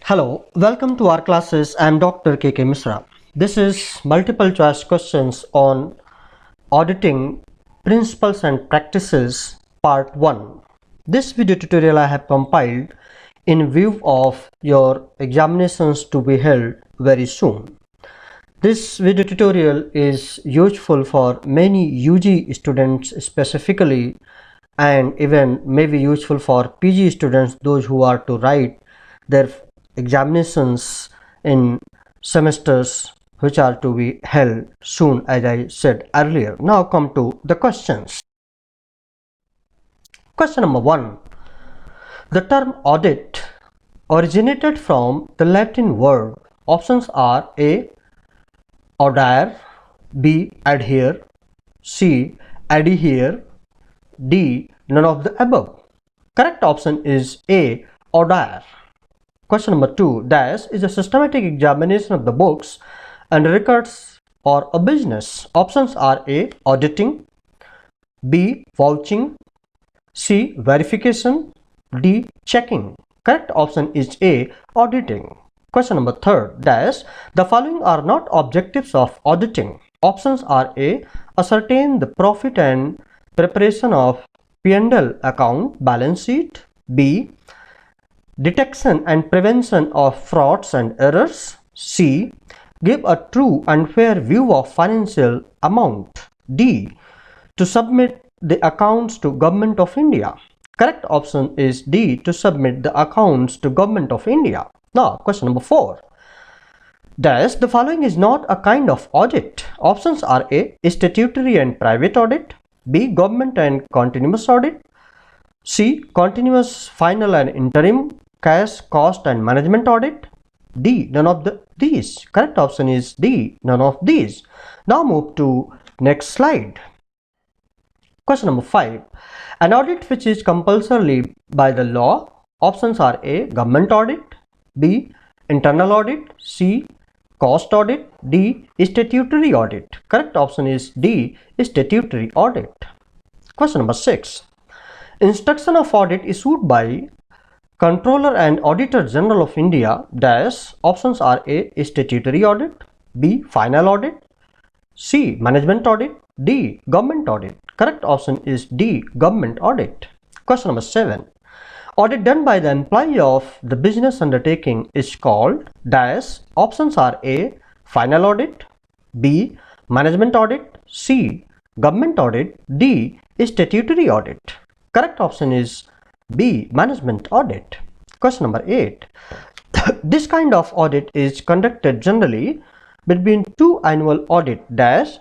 Hello, welcome to our classes. I am Dr. KK Misra. This is multiple choice questions on auditing principles and practices part 1. This video tutorial I have compiled in view of your examinations to be held very soon. This video tutorial is useful for many UG students specifically, and even may be useful for PG students, those who are to write their examinations in semesters which are to be held soon, as I said earlier. Now come to the questions. Question number 1. The term audit originated from the Latin word. Options are A. Audire, B. Adhere, C. Adhere, D. None of the above. Correct option is A. Audire. Question number 2. Dash is a systematic examination of the books and records or a business. Options are A. Auditing, B. Vouching, C. Verification, D. Checking. Correct option is A. Auditing. Question number 3. Dash the following are not objectives of auditing. Options are A. Ascertain the profit and preparation of P&L account balance sheet, B. Detection and prevention of frauds and errors, C. Give a true and fair view of financial amount, D. To submit the accounts to Government of India. Correct option is D. To submit the accounts to Government of India. Now question number 4. Dash the following is not a kind of audit. Options are A. Statutory and private audit, B. Government and continuous audit, C. Continuous, final and interim, cash, cost and management audit, D. None of these. Correct option is D. None of these. Now move to next slide. Question number 5. An audit which is compulsory by the law. Options are A. Government audit, B. Internal audit, C. Cost audit, D. Statutory audit. Correct option is D. Statutory audit. Question number 6. Instruction of audit issued by Controller and Auditor General of India dash. Options are A. Statutory audit, B. Final audit, C. Management audit, D. Government audit. Correct option is D. Government audit. Question number 7. Audit done by the employee of the business undertaking is called dash. Options are A. Final audit, B. Management audit, C. Government audit, D. Statutory audit. Correct option is B. Management audit. Question number 8. This kind of audit is conducted generally between two annual audit dash.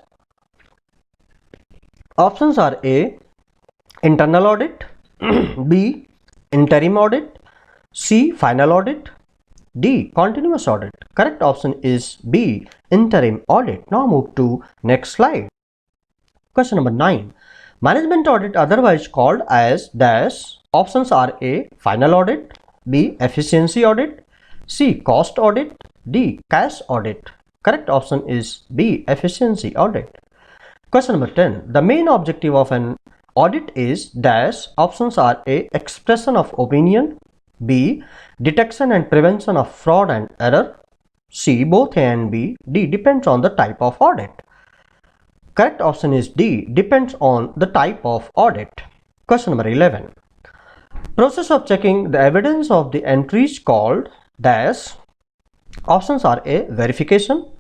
Options are A. Internal audit, B. Interim audit, C. Final audit, D. Continuous audit. Correct option is B. Interim audit. Now move to next slide. Question number 9. Management audit, otherwise called as dash. Options are A. Final audit, B. Efficiency audit, C. Cost audit, D. Cash audit. Correct option is B. Efficiency audit. Question number 10. The main objective of an audit is dash. Options are A. Expression of opinion, B. Detection and prevention of fraud and error, C. Both A and B, D. Depends on the type of audit. Correct option is D. Depends on the type of audit. Question number 11. Process of checking the evidence of the entries called dash. Options are A. Verification,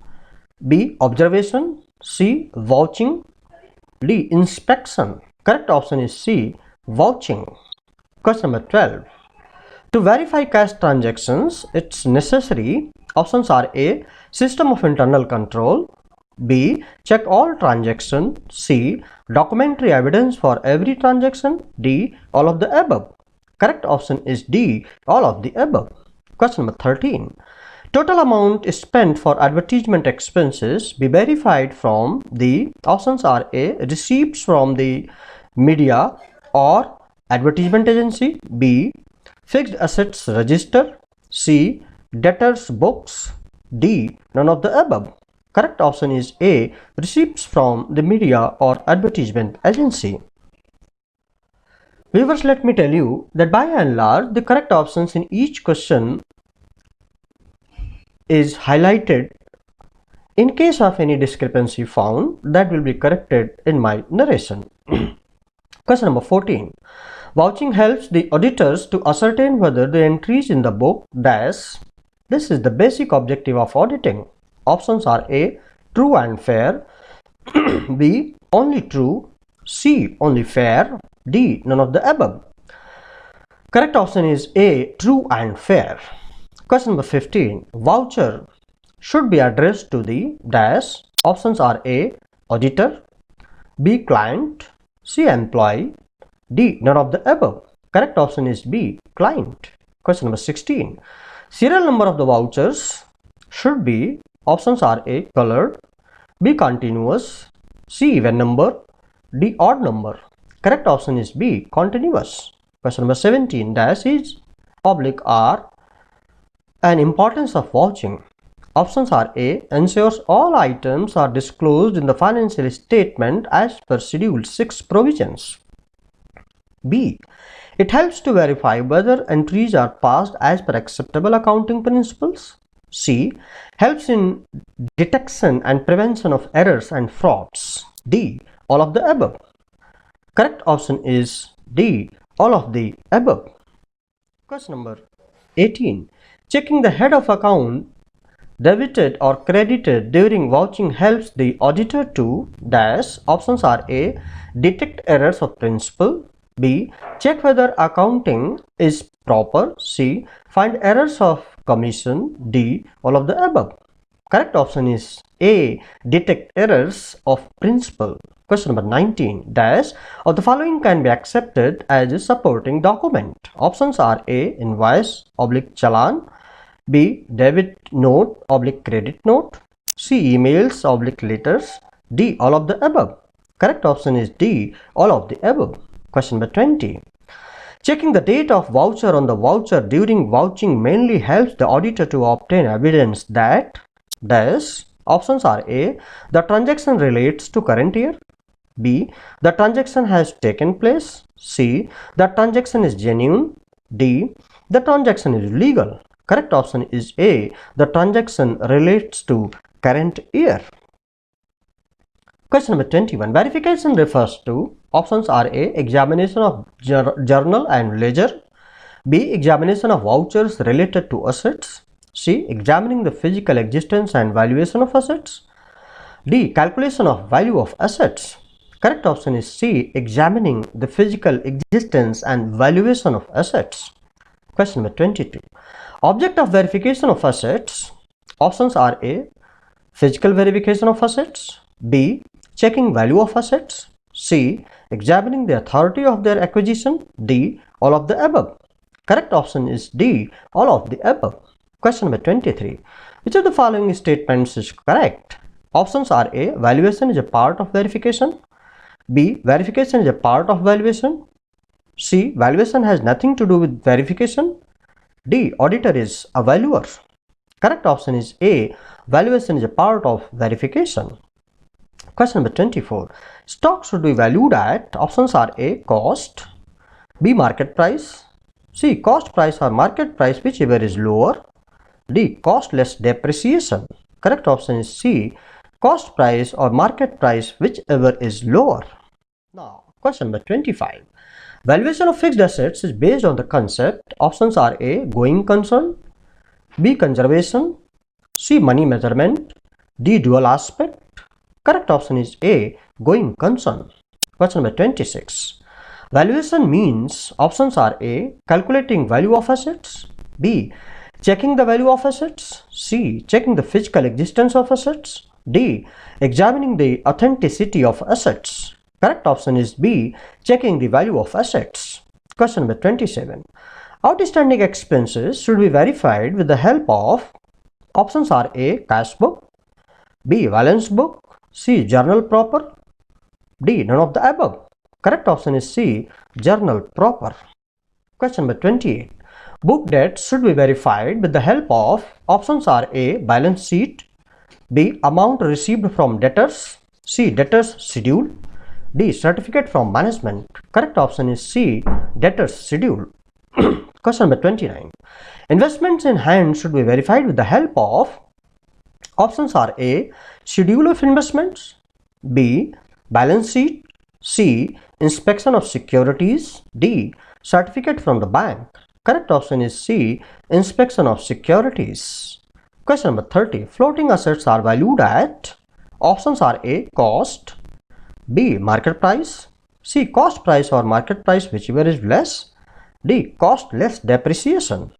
B. Observation, C. Vouching, D. Inspection. Correct option is C. Vouching. Question number 12. To verify cash transactions, it's necessary. Options are A. System of internal control, B. Check all transactions, C. Documentary evidence for every transaction, D. All of the above. Correct option is D. All of the above. Question number 13. Total amount spent for advertisement expenses be verified from the. Options are A. Receipts from the media or advertisement agency, B. Fixed assets register, C. Debtors books, D. None of the above. Correct option is A. Receipts from the media or advertisement agency. Viewers, let me tell you that by and large the correct options in each question is highlighted in case of any discrepancy found. That will be corrected in my narration. Question number 14. Vouching helps the auditors to ascertain whether the entries in the book dash. This is the basic objective of auditing. Options are A. True and fair, B. Only true, C. Only fair, D. None of the above. Correct option is A. True and fair. Question number 15. Voucher should be addressed to the dash. Options are A. Auditor, B. Client, C. Employee, D. None of the above. Correct option is B. Client. Question number 16. Serial number of the vouchers should be. Options are A. Colored, B. Continuous, C. Even number, D. Odd number. Correct option is B. Continuous. Question number 17. Dash is oblique R and importance of vouching. Options are A. Ensures all items are disclosed in the financial statement as per Schedule 6 provisions. B. It helps to verify whether entries are passed as per acceptable accounting principles. C. Helps in detection and prevention of errors and frauds. D. All of the above. Correct option is D. All of the above. Question number 18. Checking the head of account debited or credited during vouching helps the auditor to dash. Options are A. Detect errors of principle, B. Check whether accounting is proper, C. Find errors of commission, D. All of the above. Correct option is A. Detect errors of principle. Question number 19. Dash of the following can be accepted as a supporting document. Options are A. Invoice oblique challan, B. Debit note oblique credit note, C. Emails oblique letters, D. All of the above. Correct option is D. All of the above. Question number 20. Checking the date of voucher on the voucher during vouching mainly helps the auditor to obtain evidence that dash. Options are A. The transaction relates to current year, B. The transaction has taken place, C. The transaction is genuine, D. The transaction is legal. Correct option is A. The transaction relates to current year. Question number 21. Verification refers to. Options are A. Examination of journal and ledger, B. Examination of vouchers related to assets, C. Examining the physical existence and valuation of assets, D. Calculation of value of assets. Correct option is C. Examining the physical existence and valuation of assets. Question number 22. Object of verification of assets. Options are A. Physical verification of assets, B. Checking value of assets, C. Examining the authority of their acquisition, D. All of the above. Correct option is D. All of the above. Question number 23. Which of the following statements is correct? Options are A. Valuation is a part of verification, B. Verification is a part of valuation, C. Valuation has nothing to do with verification, D. Auditor is a valuer. Correct option is A. Valuation is a part of verification. Question number 24. Stock should be valued at. Options are A. Cost, B. Market price, C. Cost price or market price whichever is lower, D. Cost less depreciation. Correct option is C. Cost price or market price whichever is lower. Now question number 25. Valuation of fixed assets is based on the concept. Options are A. Going concern, B. Conservation, C. Money measurement, D. Dual aspect. Correct option is A. Going concern. Question number 26. Valuation means. Options are A. Calculating value of assets, B. Checking the value of assets, C. Checking the physical existence of assets, D. Examining the authenticity of assets. Correct option is B. Checking the value of assets. Question number 27. Outstanding expenses should be verified with the help of. Options are A. Cash book, B. Balance book, C. Journal proper, D. None of the above. Correct option is C. Journal proper. Question number 28. Book debt should be verified with the help of. Options are A. Balance sheet, B. Amount received from debtors, C. Debtors schedule, D. Certificate from management. Correct option is C. Debtors schedule. Question number 29. Investments in hand should be verified with the help of. Options are A. Schedule of investments, B. Balance sheet, C. Inspection of securities, D. Certificate from the bank. Correct option is C. Inspection of securities. Question number 30. Floating assets are valued at. Options are A. Cost, B. Market price, C. Cost price or market price, whichever is less, D. Cost less depreciation.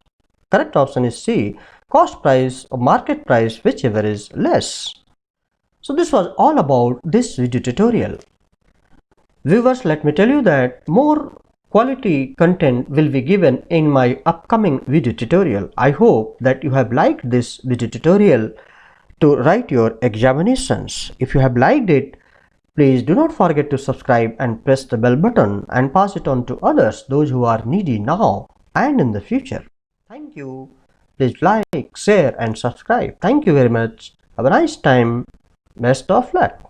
Correct option is C. Cost price or market price, whichever is less. So this was all about this video tutorial. Viewers, let me tell you that more quality content will be given in my upcoming video tutorial. I hope that you have liked this video tutorial to write your examinations. If you have liked it, please do not forget to subscribe and press the bell button and pass it on to others, those who are needy now and in the future. Thank you. Please like, share and subscribe. Thank you very much. Have a nice time. Best of luck.